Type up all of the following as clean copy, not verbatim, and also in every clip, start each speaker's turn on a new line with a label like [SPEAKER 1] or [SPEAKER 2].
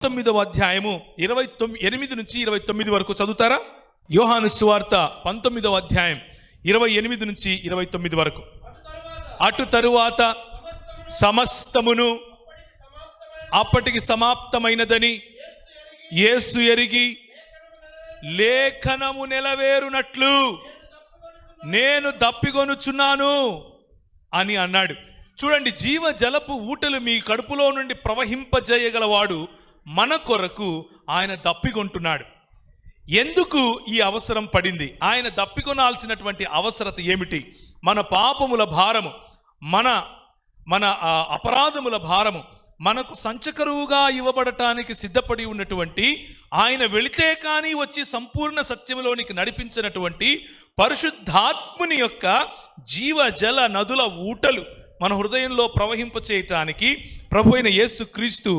[SPEAKER 1] 19వ అధ్యాయము 8 నుంచి 29 వరకు చదువుతారా? యోహాను సువార్త 19వ అధ్యాయం 28 నుంచి 29 వరకు. అటు తరువాత సమస్తమును అప్పటికి సమాప్తమైనదని యేసు ఎరిగి లేఖనము నెరవేరునట్లు నేను దప్పికొనుచున్నాను అని అన్నాడు. చూడండి, జీవ జలపు ఊటలు మీ కడుపులో నుండి ప్రవహింపజేయగలవాడు మన కొరకు ఆయన దప్పికొంటున్నాడు. ఎందుకు ఈ అవసరం పడింది? ఆయన దప్పికొనాల్సినటువంటి అవసరత ఏమిటి? మన పాపముల భారము, మన అపరాధముల భారము మనకు సంచకరువుగా ఇవ్వబడటానికి సిద్ధపడి ఉన్నటువంటి, ఆయన వెళితే కానీ వచ్చి సంపూర్ణ సత్యములోనికి నడిపించినటువంటి పరిశుద్ధాత్ముని యొక్క జీవజల నదుల ఊటలు మన హృదయంలో ప్రవహింపచేయటానికి ప్రభు అయిన యేసుక్రీస్తు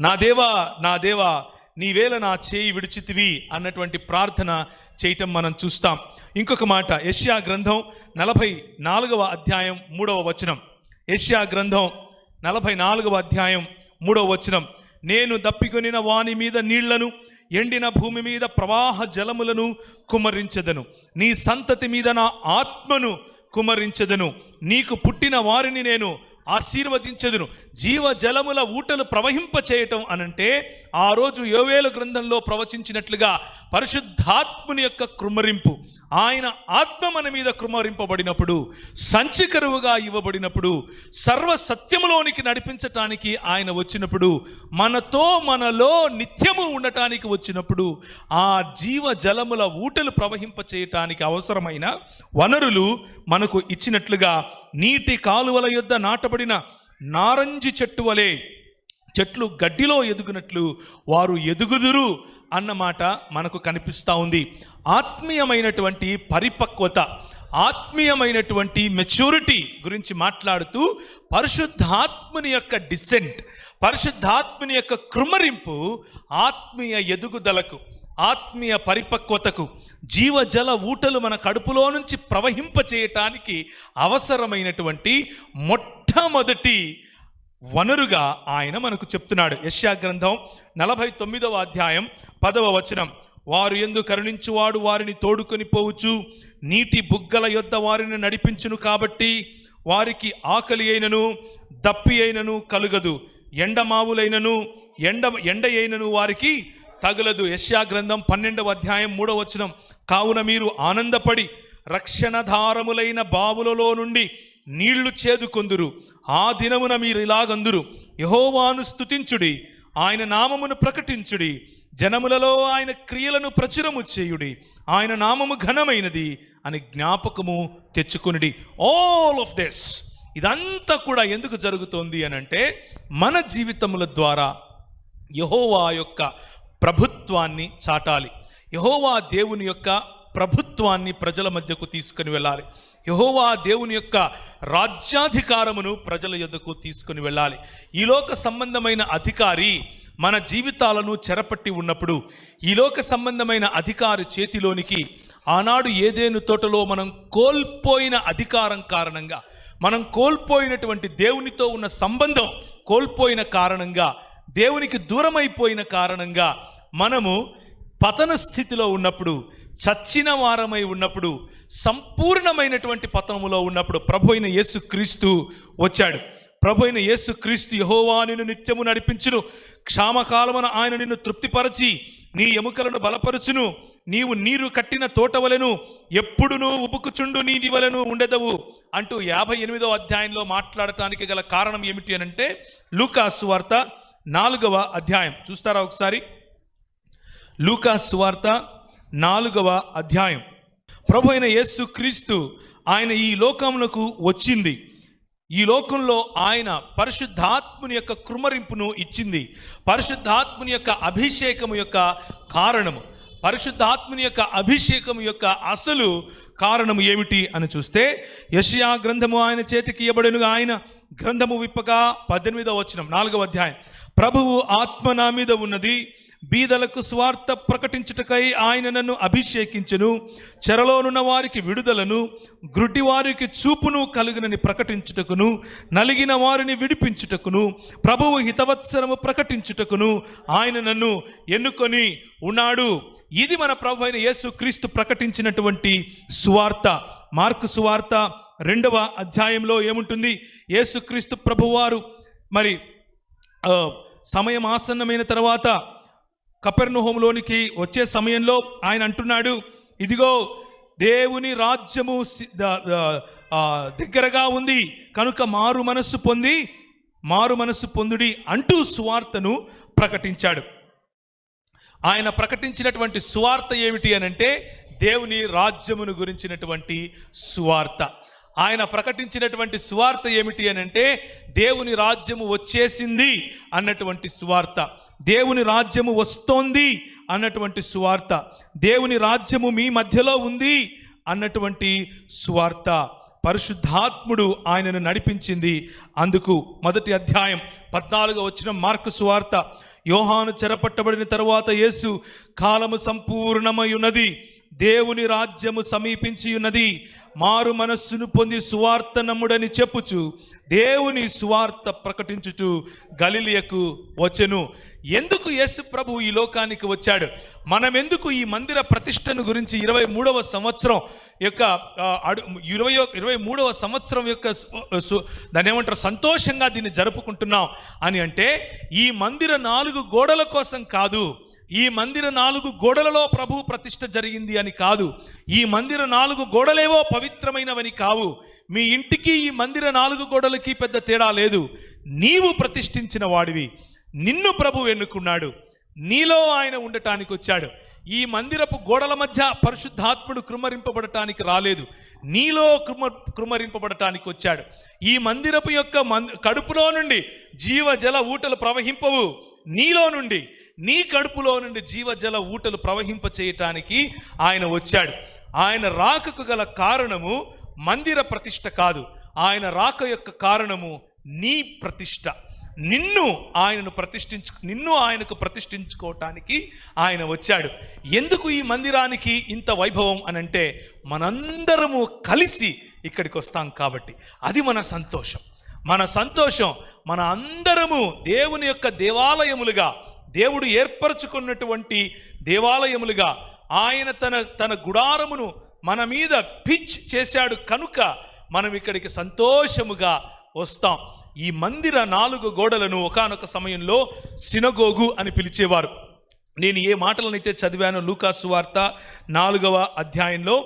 [SPEAKER 1] నా దేవా నీవేళ నా చేయి విడిచితివి అన్నటువంటి ప్రార్థన చేయటం మనం చూస్తాం. ఇంకొక మాట, యెషయా గ్రంథం 44వ అధ్యాయం 3వ వచనం. యెషయా గ్రంథం 44వ అధ్యాయం 3వ వచనం. నేను దప్పికొనిన వాని మీద నీళ్లను, ఎండిన భూమి మీద ప్రవాహ జలములను కుమ్మరించెదను. నీ సంతతి మీద నా ఆత్మను కుమ్మరించెదను. నీకు పుట్టిన వారిని నేను ఆశీర్వదించెదను. జీవ జలముల ఊటలు ప్రవహింప చేయటం అనంటే ఆ రోజు యోవేలు గ్రంథంలో ప్రవచించినట్లుగా పరిశుద్ధాత్ముని యొక్క కృమ్మరింపు, ఆయన ఆత్మ మన మీద కృమ్మరింపబడినప్పుడు, సంచికరువుగా ఇవ్వబడినప్పుడు, సర్వ సత్యములోనికి నడిపించటానికి ఆయన వచ్చినప్పుడు, మనలో నిత్యము ఉండటానికి వచ్చినప్పుడు, ఆ జీవ జలముల ఊటలు ప్రవహింప చేయటానికి అవసరమైన వనరులు మనకు ఇచ్చినట్లుగా, నీటి కాలువల యొద్ద నాటబడిన నారంజి చెట్టు వలె చెట్లు గడ్డిలో ఎదుగునట్లు వారు ఎదుగుదురు అన్నమాట మనకు కనిపిస్తూ ఉంది. ఆత్మీయమైనటువంటి పరిపక్వత, ఆత్మీయమైనటువంటి మెచ్యూరిటీ గురించి మాట్లాడుతూ పరిశుద్ధాత్ముని యొక్క డిసెంట్, పరిశుద్ధాత్ముని యొక్క కృమ్మరింపు ఆత్మీయ ఎదుగుదలకు, ఆత్మీయ పరిపక్వతకు, జీవజల ఊటలు మన కడుపులో నుంచి ప్రవహింప చేయటానికి అవసరమైనటువంటి మొట్టమొదటి వనరుగా ఆయన మనకు చెప్తున్నాడు. యెషయా గ్రంథం 49వ అధ్యాయం 10వ వచనం. వారు యందు కరుణించువాడు వారిని తోడుకొని పోవచ్చు, నీటి బుగ్గల యొద్ద వారిని నడిపించును కాబట్టి వారికి ఆకలి అయినను దప్పి అయినను కలుగదు, ఎండమావులైనను ఎండ అయినను వారికి తగులదు. యెషయా గ్రంథం 12వ అధ్యాయం 3వ వచనం. కావున మీరు ఆనందపడి రక్షణధారములైన బావులలో నుండి నీళ్లు చేదుకొందురు. ఆ దినమున మీరు ఇలాగందురు, యెహోవాను స్తుతించుడి, ఆయన నామమును ప్రకటించుడి, జనములలో ఆయన క్రియలను ప్రచురము చేయుడి, ఆయన నామము ఘనమైనది అని జ్ఞాపకము తెచ్చుకొనుడి. ఆల్ ఆఫ్ దిస్, ఇదంతా కూడా ఎందుకు జరుగుతోంది అని అంటే, మన జీవితముల ద్వారా యెహోవా యొక్క ప్రభుత్వాన్ని చాటాలి. యెహోవా దేవుని యొక్క ప్రభుత్వాన్ని ప్రజల మధ్యకు తీసుకుని వెళ్ళాలి. యెహోవా దేవుని యొక్క రాజ్యాధికారమును ప్రజల యొద్దకు తీసుకుని వెళ్ళాలి. ఈ లోక సంబంధమైన అధికారి మన జీవితాలను చెరపట్టి ఉన్నప్పుడు, ఈ లోక సంబంధమైన అధికారి చేతిలోనికి ఆనాడు ఏదేను తోటలో మనం కోల్పోయిన అధికారం కారణంగా, మనం కోల్పోయినటువంటి దేవునితో ఉన్న సంబంధం కోల్పోయిన కారణంగా, దేవునికి దూరమైపోయిన కారణంగా, మనము పతన స్థితిలో ఉన్నప్పుడు, చచ్చిన వారమై ఉన్నప్పుడు, సంపూర్ణమైనటువంటి పతనములో ఉన్నప్పుడు ప్రభు అయిన యేసుక్రీస్తు వచ్చాడు. ప్రభు అయిన యేసుక్రీస్తు యెహోవా నిన్ను నిత్యము నడిపించును, క్షామకాలమున ఆయన నిన్ను తృప్తిపరచి నీ ఎముకలను బలపరచును, నీవు నీరు కట్టిన తోటవలెను ఎప్పుడునూ ఉబుకుచుండు నీటి వలెను ఉండెదవు అంటూ 58వ అధ్యాయంలో మాట్లాడటానికి గల కారణం ఏమిటి అనంటే, లూకా సువార్త 4వ అధ్యాయం చూస్తారా ఒకసారి? లూకా సువార్త 4వ అధ్యాయం. ప్రభు అయిన యేసుక్రీస్తు ఆయన ఈ లోకమునకు వచ్చింది. ఈ లోకంలో ఆయన పరిశుద్ధాత్ముని యొక్క కృమ్మరింపును ఇచ్చింది. పరిశుద్ధాత్ముని యొక్క అభిషేకము యొక్క కారణము, పరిశుద్ధాత్ముని యొక్క అభిషేకము యొక్క అసలు కారణము ఏమిటి అని చూస్తే, యెషయా గ్రంథము ఆయన చేతికి ఇవ్వబడెను, ఆయన గ్రంథము విప్పగా 18వ వచనం 4వ అధ్యాయం. ప్రభువు ఆత్మ నా మీద ఉన్నది, బీదలకు స్వార్థ ప్రకటించుటకై ఆయన నన్ను అభిషేకించెను. చెరలోనున్న వారికి విడుదలను, గ్రుడ్డి వారికి చూపును కలుగునని ప్రకటించుటకును, నలిగిన వారిని విడిపించుటకును, ప్రభువు హితవత్సరము ప్రకటించుటకును ఆయన నన్ను ఎన్నుకొని ఉన్నాడు. ఇది మన ప్రభు అయిన యేసు క్రీస్తు ప్రకటించినటువంటి సువార్త. మార్కు సువార్త 2వ అధ్యాయంలో ఏముంటుంది? యేసుక్రీస్తు ప్రభువారు మరి సమయం ఆసన్నమైన తర్వాత కపెర్నహూములోనికి వచ్చే సమయంలో ఆయన అంటున్నాడు, ఇదిగో దేవుని రాజ్యము దగ్గరగా ఉంది కనుక మారు మనస్సు పొందుడి అంటూ సువార్తను ప్రకటించాడు. ఆయన ప్రకటించినటువంటి సువార్త ఏమిటి అనంటే దేవుని రాజ్యమును గురించినటువంటి సువార్త. ఆయన ప్రకటించినటువంటి సువార్త ఏమిటి అనంటే దేవుని రాజ్యము వచ్చేసింది అన్నటువంటి సువార్త, దేవుని రాజ్యము వస్తోంది అన్నటువంటి సువార్త, దేవుని రాజ్యము మీ మధ్యలో ఉంది అన్నటువంటి సువార్త. పరిశుద్ధాత్ముడు ఆయనను నడిపించింది. అందుకు 1వ అధ్యాయం 14వ వచనం మార్కు సువార్త. యోహాను చెరపట్టబడిన తరువాత యేసు, కాలము సంపూర్ణమై ఉన్నది, దేవుని రాజ్యము సమీపించి ఉన్నది, మారు మనస్సును పొంది సువార్త నమ్ముడని చెప్పుచు దేవుని సువార్త ప్రకటించుచు గలిలయకు వచ్చెను. ఎందుకు యేసు ప్రభు ఈ లోకానికి వచ్చాడు? మనం ఎందుకు ఈ మందిర ప్రతిష్టను గురించి 23వ సంవత్సరం యొక్క 23వ సంవత్సరం యొక్క దాన్ని ఏమంటారు సంతోషంగా దీన్ని జరుపుకుంటున్నాం అని అంటే, ఈ మందిర 4 గోడల కోసం కాదు, ఈ మందిర 4 గోడలలో ప్రభు ప్రతిష్ఠ జరిగింది అని కాదు, ఈ మందిర 4 గోడలేవో పవిత్రమైనవని కావు. మీ ఇంటికి ఈ మందిర 4 గోడలకి పెద్ద తేడా లేదు. నీవు ప్రతిష్ఠించిన వాడివి, నిన్ను ప్రభు ఎన్నుకున్నాడు, నీలో ఆయన ఉండటానికి వచ్చాడు. ఈ మందిరపు గోడల మధ్య పరిశుద్ధాత్ముడు కృమ్మరింపబడటానికి రాలేదు, నీలో కృమ్మరింపబడటానికి వచ్చాడు. ఈ మందిరపు యొక్క కడుపులో నుండి జీవజల ఊటలు ప్రవహింపవు, నీలో నుండి, నీ కడుపులో నుండి జీవజల ఊటలు ప్రవహింప చేయటానికి ఆయన వచ్చాడు. ఆయన రాకకు గల కారణము మందిర ప్రతిష్ఠ కాదు, ఆయన రాక యొక్క కారణము నీ ప్రతిష్ఠ. నిన్ను ఆయనకు ప్రతిష్ఠించుకోవటానికి ఆయన వచ్చాడు. ఎందుకు ఈ మందిరానికి ఇంత వైభవం అనంటే, మనందరము కలిసి ఇక్కడికి వస్తాం కాబట్టి. అది మన సంతోషం. మన అందరము దేవుని యొక్క దేవాలయములుగా, దేవుడు ఏర్పరచుకున్నటువంటి దేవాలయములుగా ఆయన తన గుడారమును మన మీద పిచ్ చేశాడు కనుక మనం ఇక్కడికి సంతోషముగా వస్తాం. ఈ మందిర 4 గోడలను ఒకానొక సమయంలో సినగోగు అని పిలిచేవారు. నేను ఏ మాటలనైతే చదివానో లూకా సువార్త 4వ అధ్యాయంలో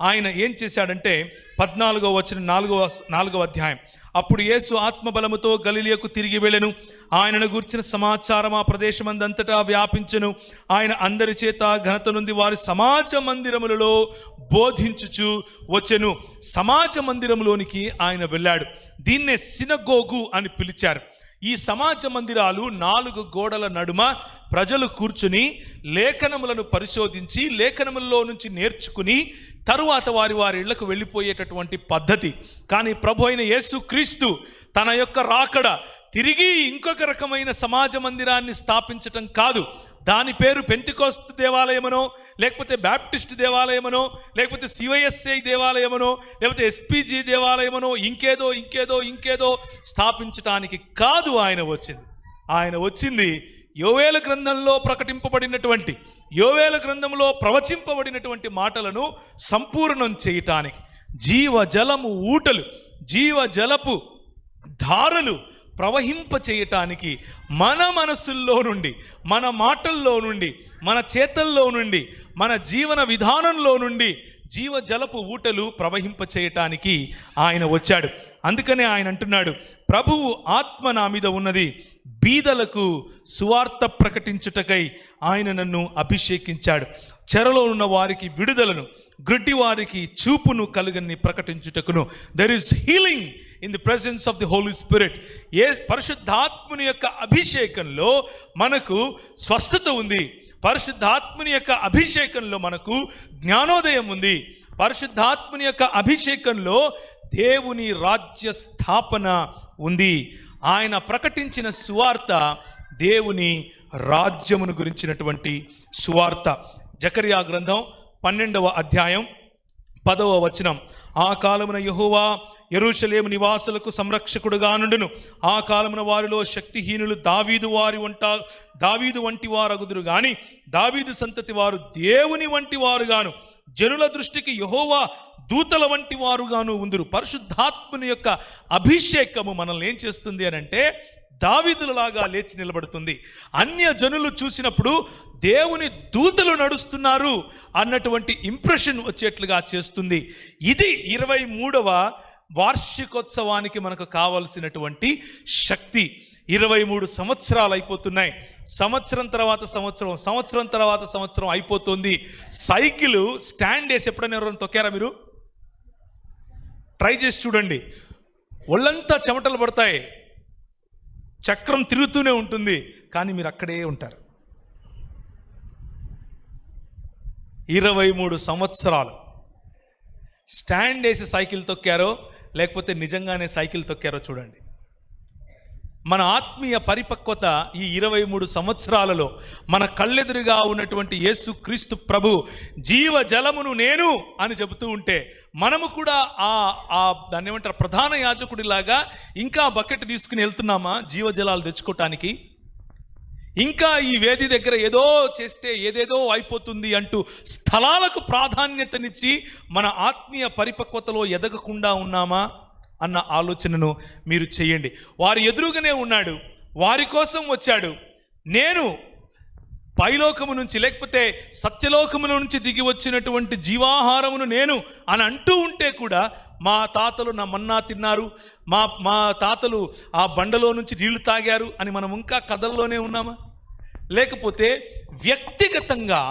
[SPEAKER 1] ఆయన ఏం చేశాడంటే 14వ వచనం 4వ అధ్యాయం. అప్పుడు యేసు ఆత్మబలముతో గలిలయకు తిరిగి వెళ్ళెను. ఆయనను గూర్చిన సమాచారం ఆ ప్రదేశమందంతటా వ్యాపించెను. ఆయన అందరి చేత ఘనత నుండి వారి సమాజ మందిరములలో బోధించుచు వచ్చెను. సమాజ మందిరంలోనికి ఆయన వెళ్ళాడు. దీన్నే సినగోగు అని పిలిచారు. ఈ సమాజ మందిరాలు 4 గోడల నడుమ ప్రజలు కూర్చుని లేఖనములను పరిశోధించి లేఖనములలో నుంచి నేర్చుకుని తరువాత వారి ఇళ్లకు వెళ్ళిపోయేటటువంటి పద్ధతి. కానీ ప్రభు అయిన యేసు క్రీస్తు తన యొక్క రాకడ తిరిగి ఇంకొక రకమైన సమాజ మందిరాన్ని స్థాపించటం కాదు. దాని పేరు పెంతెకోస్తు దేవాలయమనో, లేకపోతే బ్యాప్టిస్ట్ దేవాలయమనో, లేకపోతే సివైఎస్ఐ దేవాలయమనో, లేకపోతే ఎస్పీజీ దేవాలయమనో, ఇంకేదో స్థాపించటానికి కాదు ఆయన వచ్చింది యోవేలు గ్రంథంలో ప్రకటింపబడినటువంటి, యోవేలు గ్రంథంలో ప్రవచింపబడినటువంటి మాటలను సంపూర్ణం చేయటానికి. జీవజలము ఊటలు, జీవజలపు ధారలు ప్రవహింప చేయటానికి మన మనసుల్లో నుండి, మన మాటల్లో నుండి, మన చేతల్లో నుండి, మన జీవన విధానంలో నుండి జీవజలపు ఊటలు ప్రవహింప చేయటానికి ఆయన వచ్చాడు. అందుకనే ఆయన అంటున్నాడు, ప్రభువు ఆత్మ నా మీద ఉన్నది, బీదలకు సువార్త ప్రకటించుటకై ఆయన నన్ను అభిషేకించాడు. చెరలో ఉన్న వారికి విడుదలను, గ్రుడ్డి వారికి చూపును కలుగని ప్రకటించుటకును. There is healing in the presence of the holy spirit. పరిశుద్ధాత్ముని యొక్క అభిషేకంలో మనకు స్వస్థత ఉంది. పరిశుద్ధాత్ముని యొక్క అభిషేకంలో మనకు జ్ఞానోదయం ఉంది. పరిశుద్ధాత్ముని యొక్క అభిషేకంలో దేవుని రాజ్య స్థాపన ఉంది. ఆయన ప్రకటించిన సువార్త దేవుని రాజ్యమును గురించినటువంటి సువార్త. జకర్యా గ్రంథం 12వ అధ్యాయం 10వ వచనం. ఆ కాలమున యెహోవా యెరూషలేము నివాసులకు సంరక్షకుడుగా నుండును. ఆ కాలమున వారిలో శక్తిహీనులు దావీదు వంటి వారగుదురు గాని దావీదు సంతతి వారు దేవుని వంటి వారుగాను జనుల దృష్టికి యెహోవా దూతల వంటి వారుగాను ఉందురు. పరిశుద్ధాత్మని యొక్క అభిషేకము మనల్ని ఏం చేస్తుంది అని అంటే దావీదులలాగా లేచి నిలబడుతుంది. అన్య జనులు చూసినప్పుడు దేవుని దూతలు నడుస్తున్నారు అన్నటువంటి ఇంప్రెషన్ వచ్చేట్లుగా చేస్తుంది. ఇది 23వ వార్షికోత్సవానికి మనకు కావలసినటువంటి శక్తి. 23 సంవత్సరాలు అయిపోతున్నాయి. సంవత్సరం తర్వాత సంవత్సరం, సంవత్సరం తర్వాత సంవత్సరం అయిపోతుంది. సైకిల్ స్టాండ్ వేసి ఎప్పుడైనా ఎవరైనా తొక్కారా? మీరు ట్రై చేసి చూడండి. ఒళ్ళంతా చెమటలు పడతాయి, చక్రం తిరుగుతూనే ఉంటుంది, కానీ మీరు అక్కడే ఉంటారు. 23 సంవత్సరాలు స్టాండ్ వేసి సైకిల్ తొక్కారో లేకపోతే నిజంగానే సైకిల్ తొక్కారో చూడండి. మన ఆత్మీయ పరిపక్వత ఈ 23 సంవత్సరాలలో మన కళ్ళెదురుగా ఉన్నటువంటి యేసు క్రీస్తు ప్రభు జీవ జలమును నేను అని చెబుతూ ఉంటే మనము కూడా దాన్ని ఏమంటారు, ప్రధాన యాజకుడిలాగా ఇంకా బకెట్ తీసుకుని వెళ్తున్నామా జీవజలాలు తెచ్చుకోవటానికి? ఇంకా ఈ వేది దగ్గర ఏదో చేస్తే ఏదేదో అయిపోతుంది అంటూ స్థలాలకు ప్రాధాన్యతనిచ్చి మన ఆత్మీయ పరిపక్వతలో ఎదగకుండా ఉన్నామా అన్న ఆలోచనను మీరు చేయండి. వారి ఎదురుగానే ఉన్నాడు, వారి కోసం వచ్చాడు. నేను పైలోకము నుంచి లేకపోతే సత్యలోకము నుంచి దిగి వచ్చినటువంటి జీవాహారమును నేను అని అంటూ ఉంటే కూడా మా తాతలు నా మన్నా తిన్నారు, మా తాతలు ఆ బండలో నుంచి నీళ్లు తాగారు అని మనం ఇంకా కథల్లోనే ఉన్నామా? లేకపోతే వ్యక్తిగతంగా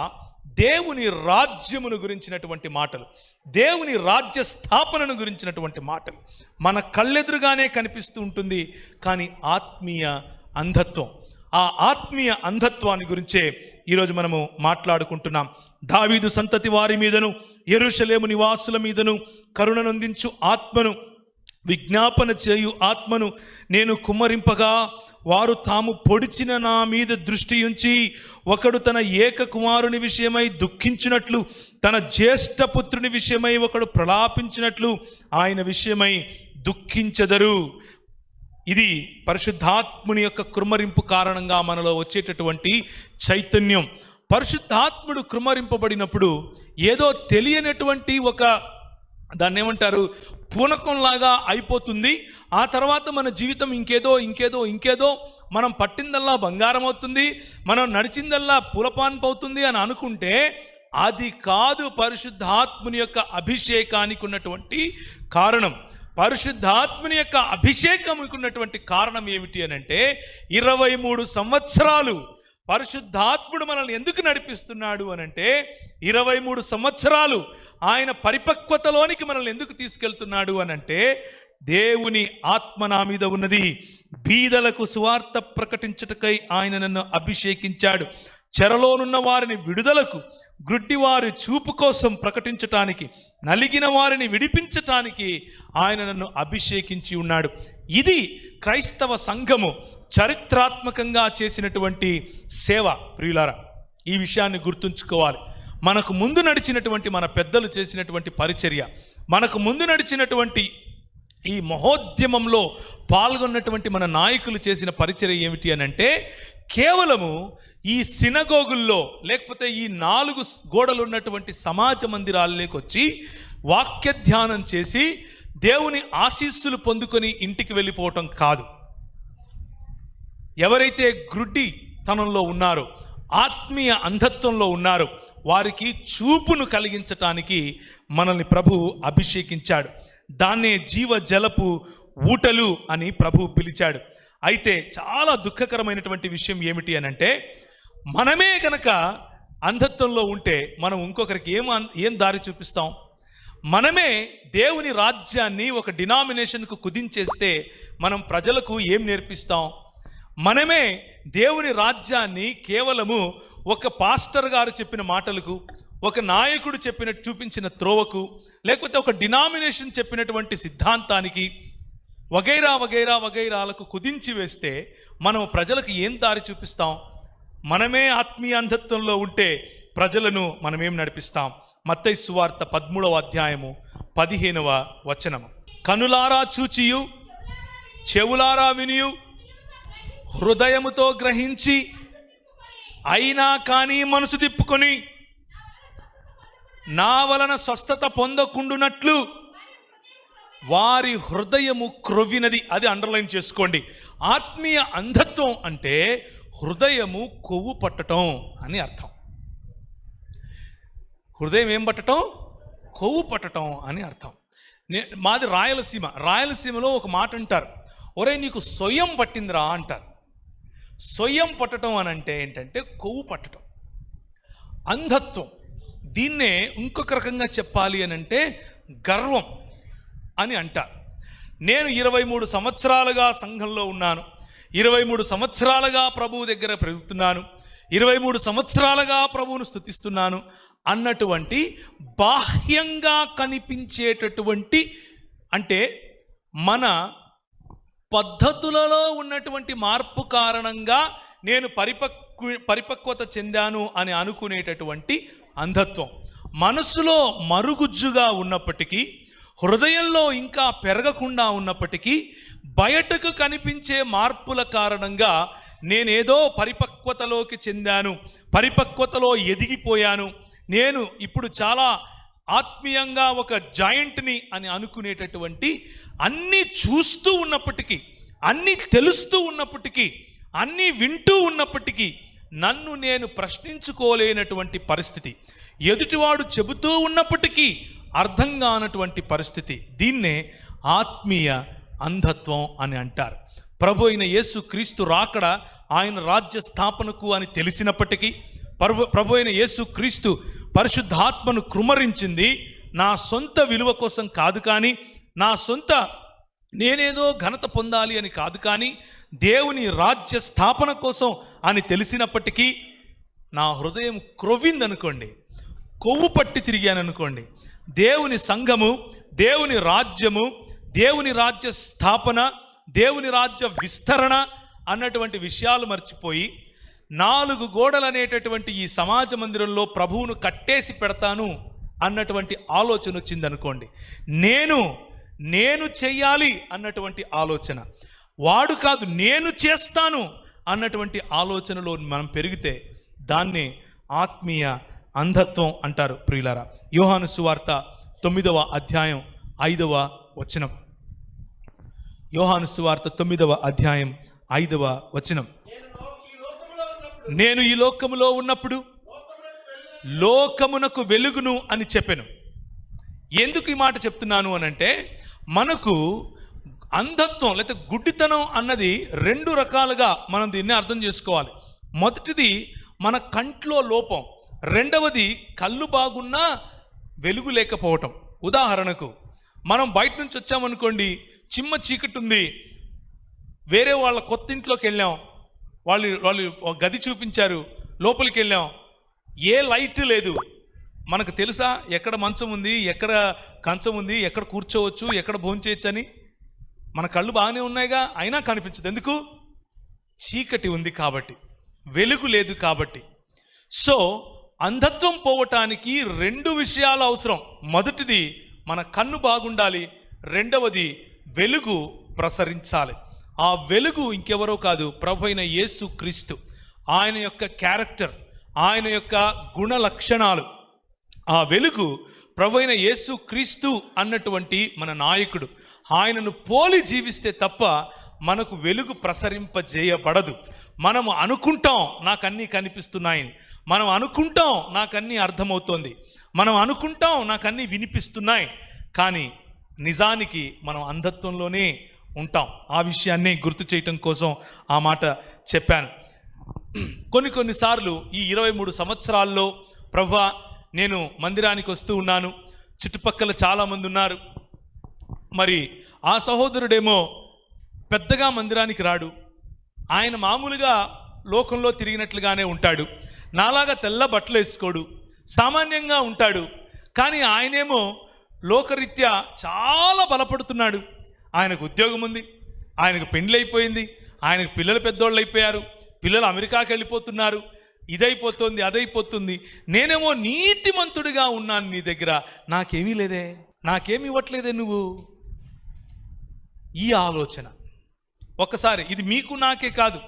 [SPEAKER 1] దేవుని రాజ్యమును గురించినటువంటి మాటలు, దేవుని రాజ్య స్థాపనను గురించినటువంటి మాటలు మన కళ్ళెదురుగానే కనిపిస్తూ ఉంటుంది. కానీ ఆత్మీయ అంధత్వం, ఆ ఆత్మీయ అంధత్వాన్ని గురించే ఈరోజు మనము మాట్లాడుకుంటున్నాం. దావీదు సంతతి వారి మీదను యెరూషలేము నివాసుల మీదను కరుణనందించు ఆత్మను, విజ్ఞాపన చేయు ఆత్మను నేను కుమ్మరింపగా వారు తాము పొడిచిన నా మీద దృష్టి ఉంచి ఒకడు తన ఏక కుమారుని విషయమై దుఃఖించినట్లు, తన జ్యేష్ఠపుత్రుని విషయమై ఒకడు ప్రలాపించినట్లు ఆయన విషయమై దుఃఖించెదరు. ఇది పరిశుద్ధాత్ముని యొక్క కృమ్మరింపు కారణంగా మనలో వచ్చేటటువంటి చైతన్యం. పరిశుద్ధాత్ముడు కృమ్మరింపబడినప్పుడు ఏదో తెలియనటువంటి ఒక దాన్ని ఏమంటారు, పూనకంలాగా అయిపోతుంది. ఆ తర్వాత మన జీవితం ఇంకేదో మనం పట్టిందల్లా బంగారం అవుతుంది, మనం నడిచిందల్లా పూలపాన్పు అవుతుంది అని అనుకుంటే అది కాదు పరిశుద్ధాత్ముని యొక్క అభిషేకానికి ఉన్నటువంటి కారణం. పరిశుద్ధాత్ముని యొక్క అభిషేకానికి ఉన్నటువంటి కారణం ఏమిటి అని అంటే 23 సంవత్సరాలు పరిశుద్ధాత్ముడు మనల్ని ఎందుకు నడిపిస్తున్నాడు అనంటే 23 సంవత్సరాలు ఆయన పరిపక్వతలోనికి మనల్ని ఎందుకు తీసుకెళ్తున్నాడు అనంటే దేవుని ఆత్మ నా మీద ఉన్నది, బీదలకు సువార్త ప్రకటించుటకై ఆయన నన్ను అభిషేకించాడు, చెరలోనున్న వారిని విడుదలకు, గ్రుడ్డివారి చూపు కోసం ప్రకటించటానికి, నలిగిన వారిని విడిపించటానికి ఆయన నన్ను అభిషేకించి ఉన్నాడు. ఇది క్రైస్తవ సంఘము చరిత్రాత్మకంగా చేసినటువంటి సేవ. ప్రియులారా, ఈ విషయాన్ని గుర్తుంచుకోవాలి. మనకు ముందు నడిచినటువంటి మన పెద్దలు చేసినటువంటి పరిచర్య, మనకు ముందు నడిచినటువంటి ఈ మహోద్యమంలో పాల్గొన్నటువంటి మన నాయకులు చేసిన పరిచర్య ఏమిటి అని అంటే కేవలము ఈ సినగోగుల్లో లేకపోతే ఈ 4 గోడలు ఉన్నటువంటి సమాజ మందిరాల్లోకి వచ్చి వాక్య ధ్యానం చేసి దేవుని ఆశీస్సులు పొందుకొని ఇంటికి వెళ్ళిపోవటం కాదు. ఎవరైతే గ్రుడ్డితనంలో ఉన్నారో, ఆత్మీయ అంధత్వంలో ఉన్నారో వారికి చూపును కలిగించటానికి మనల్ని ప్రభువు అభిషేకించాడు. దాన్నే జీవ జలపు ఊటలు అని ప్రభువు పిలిచాడు. అయితే చాలా దుఃఖకరమైనటువంటి విషయం ఏమిటి అని అంటే మనమే కనుక అంధత్వంలో ఉంటే మనం ఇంకొకరికి ఏం దారి చూపిస్తాం? మనమే దేవుని రాజ్యాన్ని ఒక డినామినేషన్కు కుదించేస్తే మనం ప్రజలకు ఏం నేర్పిస్తాం? మనమే దేవుని రాజ్యాన్ని కేవలము ఒక పాస్టర్ గారు చెప్పిన మాటలకు, ఒక నాయకుడు చూపించిన త్రోవకు, లేకపోతే ఒక డినామినేషన్ చెప్పినటువంటి సిద్ధాంతానికి వగైరా వగైరాలకు కుదించి వేస్తే మనం ప్రజలకు ఏం దారి చూపిస్తాం? మనమే ఆత్మీయ అంధత్వంలో ఉంటే ప్రజలను మనమేం నడిపిస్తాం? మత్తయి సువార్త 13వ అధ్యాయము 15వ వచనము. కనులారా చూచియు చెవులారా వినియు హృదయముతో గ్రహించి అయినా కానీ మనసు తిప్పుకొని నా వలన స్వస్థత పొందకుండునట్లు వారి హృదయము క్రొవ్వినది. అది అండర్లైన్ చేసుకోండి. ఆత్మీయ అంధత్వం అంటే హృదయము కొవ్వు పట్టడం అని అర్థం. హృదయం ఏం పట్టడం? కొవ్వు పట్టడం అని అర్థం. మాది రాయలసీమ. రాయలసీమలో ఒక మాట అంటారు, ఒరే నీకు స్వయం పట్టిందిరా అంటారు. స్వయం పట్టడం అని అంటే ఏంటంటే కొవ్వు పట్టడం, అంధత్వం. దీన్నే ఇంకొక రకంగా చెప్పాలి అని అంటే గర్వం అని అంటారు. నేను 23 సంవత్సరాలుగా సంఘంలో ఉన్నాను, 23 సంవత్సరాలుగా ప్రభువు దగ్గర పెరుగుతున్నాను, 23 సంవత్సరాలుగా ప్రభువును స్తుతిస్తున్నాను అన్నటువంటి బాహ్యంగా కనిపించేటటువంటి, అంటే మన పద్ధతులలో ఉన్నటువంటి మార్పు కారణంగా నేను పరిపక్వత చెందాను అని అనుకునేటటువంటి అంధత్వం. మనసులో మరుగుజ్జుగా ఉన్నప్పటికీ, హృదయంలో ఇంకా పెరగకుండా ఉన్నప్పటికీ, బయటకు కనిపించే మార్పుల కారణంగా నేనేదో పరిపక్వతలోకి చెందాను, పరిపక్వతలో ఎదిగిపోయాను, నేను ఇప్పుడు చాలా ఆత్మీయంగా ఒక జాయింట్ని అని అనుకునేటటువంటి, అన్నీ చూస్తూ ఉన్నప్పటికీ, అన్నీ తెలుస్తూ ఉన్నప్పటికీ, అన్నీ వింటూ ఉన్నప్పటికీ నన్ను నేను ప్రశ్నించుకోలేనటువంటి పరిస్థితి, ఎదుటివాడు చెబుతూ ఉన్నప్పటికీ అర్థం కానటువంటి పరిస్థితి. దీన్నే ఆత్మీయ అంధత్వం అని అంటారు. ప్రభు అయిన యేసు క్రీస్తు రాకడ ఆయన రాజ్య స్థాపనకు అని తెలిసినప్పటికీ, ప్రభు అయిన యేసు క్రీస్తు పరిశుద్ధాత్మను కృమ్మరించింది నా సొంత విలువ కోసం కాదు, కానీ నా సొంత నేనేదో ఘనత పొందాలి అని కాదు, కానీ దేవుని రాజ్య స్థాపన కోసం అని తెలిసినప్పటికీ నా హృదయం క్రొవ్విందనుకోండి, కొవ్వు పట్టి తిరిగాను అనుకోండి. దేవుని సంఘము, దేవుని రాజ్యము, దేవుని రాజ్య స్థాపన, దేవుని రాజ్య విస్తరణ అన్నటువంటి విషయాలు మర్చిపోయి 4 గోడలు అనేటటువంటి ఈ సమాజ మందిరంలో ప్రభువును కట్టేసి పెడతాను అన్నటువంటి ఆలోచన వచ్చిందనుకోండి. నేను చెయ్యాలి అన్నటువంటి ఆలోచన, వాడు కాదు నేను చేస్తాను అన్నటువంటి ఆలోచనలో మనం పెరిగితే దాన్నే ఆత్మీయ అంధత్వం అంటారు. ప్రియులారా, యోహాను సువార్త 9వ అధ్యాయం 5వ వచనం. యోహాను సువార్త 9వ అధ్యాయం 5వ వచనం. నేను ఈ లోకములో ఉన్నప్పుడు లోకమునకు వెలుగును అని చెప్పెను. ఎందుకు ఈ మాట చెప్తున్నాను అనంటే, మనకు అంధత్వం లేదా గుడ్డితనం అన్నది 2 రకాలుగా మనం దీన్ని అర్థం చేసుకోవాలి. మొదటిది మన కంట్లో లోపం, రెండవది కళ్ళు బాగున్నా వెలుగు లేకపోవటం. ఉదాహరణకు మనం బయట నుంచి వచ్చామనుకోండి, చిమ్మ చీకటి ఉంది, వేరే వాళ్ళ కొత్త ఇంట్లోకి వెళ్ళాం, వాళ్ళు గది చూపించారు, లోపలికి వెళ్ళాం, ఏ లైట్ లేదు, మనకు తెలుసా ఎక్కడ మంచం ఉంది, ఎక్కడ కంచం ఉంది, ఎక్కడ కూర్చోవచ్చు, ఎక్కడ భోంచేయచ్చు అని. మన కళ్ళు బాగానే ఉన్నాయిగా, అయినా కనిపించదు. ఎందుకు? చీకటి ఉంది కాబట్టి, వెలుగు లేదు కాబట్టి. సో అంధత్వం పోవటానికి 2 విషయాలు అవసరం. మొదటిది మన కన్ను బాగుండాలి, రెండవది వెలుగు ప్రసరించాలి. ఆ వెలుగు ఇంకెవరో కాదు, ప్రభు అయిన యేసు క్రీస్తు. ఆయన యొక్క క్యారెక్టర్, ఆయన యొక్క గుణ లక్షణాలు, ఆ వెలుగు ప్రభు అయిన యేసు క్రీస్తు అన్నటువంటి మన నాయకుడు. ఆయనను పోలి జీవిస్తే తప్ప మనకు వెలుగు ప్రసరింపజేయబడదు. మనము అనుకుంటాం నాకన్నీ కనిపిస్తున్నాయని, మనం అనుకుంటాం నాకన్నీ అర్థమవుతోంది, మనం అనుకుంటాం నాకన్నీ వినిపిస్తున్నాయి, కానీ నిజానికి మనం అంధత్వంలోనే ఉంటాం. ఆ విషయాన్ని గుర్తు చేయటం కోసం ఆ మాట చెప్పాను. కొన్నిసార్లు ఈ 23 సంవత్సరాల్లో ప్రభువా నేను మందిరానికి వస్తూ ఉన్నాను, చుట్టుపక్కల చాలామంది ఉన్నారు, మరి ఆ సహోదరుడేమో పెద్దగా మందిరానికి రాడు, ఆయన మామూలుగా లోకంలో తిరిగినట్లుగానే ఉంటాడు, నాలాగా తెల్ల బట్టలు వేసుకోడు, సామాన్యంగా ఉంటాడు, కానీ ఆయనేమో లోకరీత్యా చాలా బలపడుతున్నాడు. ఆయనకు ఉద్యోగం ఉంది, ఆయనకు పెండ్లి అయిపోయింది, ఆయనకు పిల్లలు పెద్దోళ్ళు అయిపోయారు, పిల్లలు అమెరికాకి వెళ్ళిపోతున్నారు, ఇదైపోతుంది అదైపోతుంది, నేనేమో నీతిమంతుడిగా ఉన్నాను నీ దగ్గర, నాకేమీ లేదే, నాకేమి ఇవ్వట్లేదే నువ్వు. ఈ ఆలోచన ఒక్కసారి ఇది మీకు నాకే కాదు,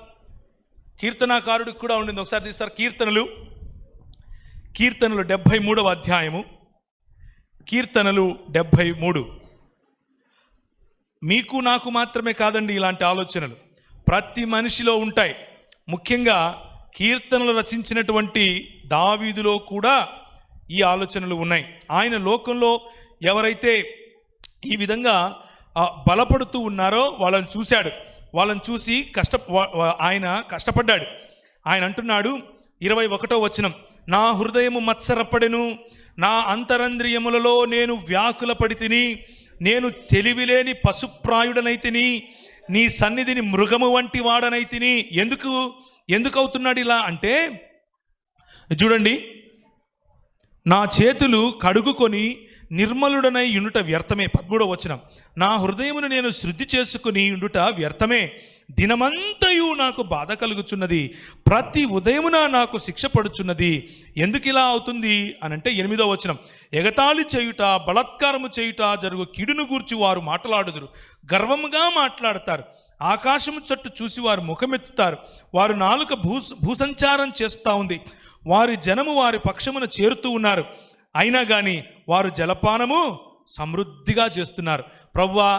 [SPEAKER 1] కీర్తనాకారుడికి కూడా ఉండింది. ఒకసారి తీస్తారు కీర్తనలు 73వ అధ్యాయము, కీర్తనలు 73. మీకు నాకు మాత్రమే కాదండి ఇలాంటి ఆలోచనలు, ప్రతి మనిషిలో ఉంటాయి. ముఖ్యంగా కీర్తనలు రచించినటువంటి దావీదులో కూడా ఈ ఆలోచనలు ఉన్నాయి. ఆయన లోకంలో ఎవరైతే ఈ విధంగా బలపడుతూ ఉన్నారో వాళ్ళని చూశాడు, వాళ్ళని చూసి ఆయన కష్టపడ్డాడు. ఆయన అంటున్నాడు 21వ వచనం, నా హృదయము మత్సరపడెను, నా అంతరంద్రియములలో నేను వ్యాకుల పడి తిని, నేను తెలివిలేని పశుప్రాయుడనైతిని, నీ సన్నిధిని మృగము వంటి వాడనైతిని. ఎందుకు అవుతున్నాడు ఇలా అంటే, చూడండి, నా చేతులు కడుగుకొని నిర్మలుడనై ఉండుట వ్యర్థమే. 13వ వచనం, నా హృదయమును నేను శుద్ధి చేసుకుని ఉండుట వ్యర్థమే, దినమంతయు నాకు బాధ కలుగుచున్నది, ప్రతి ఉదయమున నాకు శిక్ష పడుచున్నది. ఎందుకు ఇలా అవుతుంది అనంటే 8వ వచనం, ఎగతాళి చేయుట బలాత్కారము చేయుట జరుగు కీడును గూర్చి వారు మాట్లాడుదురు, గర్వముగా మాట్లాడతారు, ఆకాశము చుట్టూ చూసి వారు ముఖమెత్తుతారు, వారు నాలుక భూసంచారం చేస్తూ ఉంది, వారి జనము వారి పక్షమున చేరుతూ ఉన్నారు, అయినా కానీ వారు జలపానము సమృద్ధిగా చేస్తున్నారు. ప్రభువా,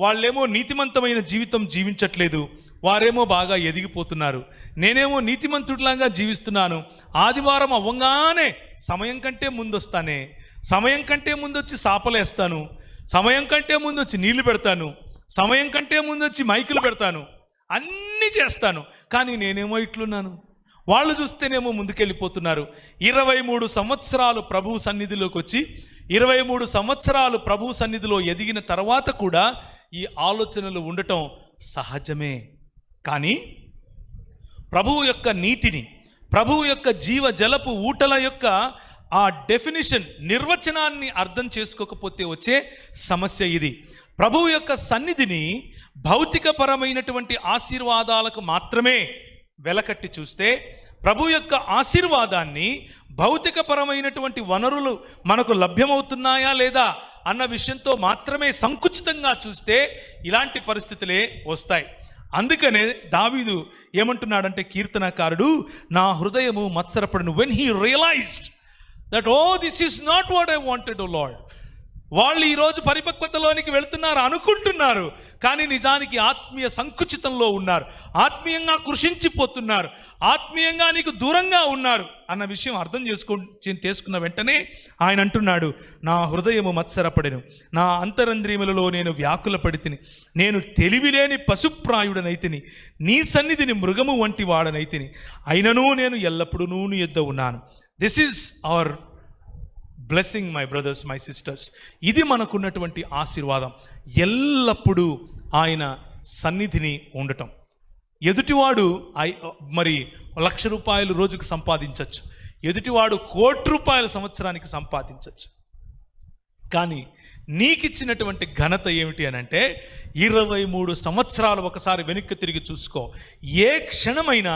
[SPEAKER 1] వాళ్ళేమో నీతిమంతమైన జీవితం జీవించట్లేదు, వారేమో బాగా ఎదిగిపోతున్నారు, నేనేమో నీతిమంతుడిలాగా జీవిస్తున్నాను. ఆదివారం అవ్వగానే సమయం కంటే ముందొస్తానే, సమయం కంటే ముందొచ్చి సాపలేస్తాను, సమయం కంటే ముందొచ్చి నీళ్లు పెడతాను, సమయం కంటే ముందొచ్చి మైకులు పెడతాను, అన్నీ చేస్తాను, కానీ నేనేమో ఇట్లున్నాను. వాళ్ళు చూస్తేనేమో ముందుకెళ్ళిపోతున్నారు. 23 సంవత్సరాలు ప్రభువు సన్నిధిలోకి వచ్చి 23 సంవత్సరాలు ప్రభువు సన్నిధిలో ఎదిగిన తర్వాత కూడా ఈ ఆలోచనలు ఉండటం సహజమే. కానీ ప్రభువు యొక్క నీతిని, ప్రభువు యొక్క జీవజలపు ఊటల యొక్క ఆ డెఫినిషన్, నిర్వచనాన్ని అర్థం చేసుకోకపోతే వచ్చే సమస్య ఇది. ప్రభువు యొక్క సన్నిధిని భౌతికపరమైనటువంటి ఆశీర్వాదాలకు మాత్రమే వెలకట్టి చూస్తే, ప్రభు యొక్క ఆశీర్వాదాన్ని భౌతికపరమైనటువంటి వనరులు మనకు లభ్యమవుతున్నాయా లేదా అన్న విషయంతో మాత్రమే సంకుచితంగా చూస్తే ఇలాంటి పరిస్థితులే వస్తాయి. అందుకనే దావీదు ఏమంటున్నాడంటే, కీర్తనకారుడు, నా హృదయము మత్సరపడును, when he realized that oh this is not what I wanted, oh Lord. వాళ్ళు ఈరోజు పరిపక్వతలోనికి వెళ్తున్నారు అనుకుంటున్నారు, కానీ నిజానికి ఆత్మీయ సంకుచితంలో ఉన్నారు, ఆత్మీయంగా కృషించిపోతున్నారు, ఆత్మీయంగా నీకు దూరంగా ఉన్నారు అన్న విషయం అర్థం చేసుకున్న వెంటనే ఆయన అంటున్నాడు, నా హృదయము మత్సరపడెను, నా అంతరంద్రియములలో నేను వ్యాకుల పడి తిని, నేను తెలివిలేని పశుప్రాయుడనైతిని, నీ సన్నిధిని మృగము వంటి వాడనైతిని, అయినను నేను ఎల్లప్పుడూ నీ యొద్ద ఉన్నాను. This is our blessing my brothers, my sisters. ఇది మనకున్నటువంటి ఆశీర్వాదం, ఎల్లప్పుడూ ఆయన సన్నిధిని ఉండటం. ఎదుటివాడు మరి ₹1,00,000 రోజుకు సంపాదించవచ్చు, ఎదుటివాడు ₹1,00,00,000 సంవత్సరానికి సంపాదించవచ్చు, కానీ నీకిచ్చినటువంటి ఘనత ఏమిటి అని అంటే 23 సంవత్సరాలు ఒకసారి వెనక్కి తిరిగి చూసుకో, ఏ క్షణమైనా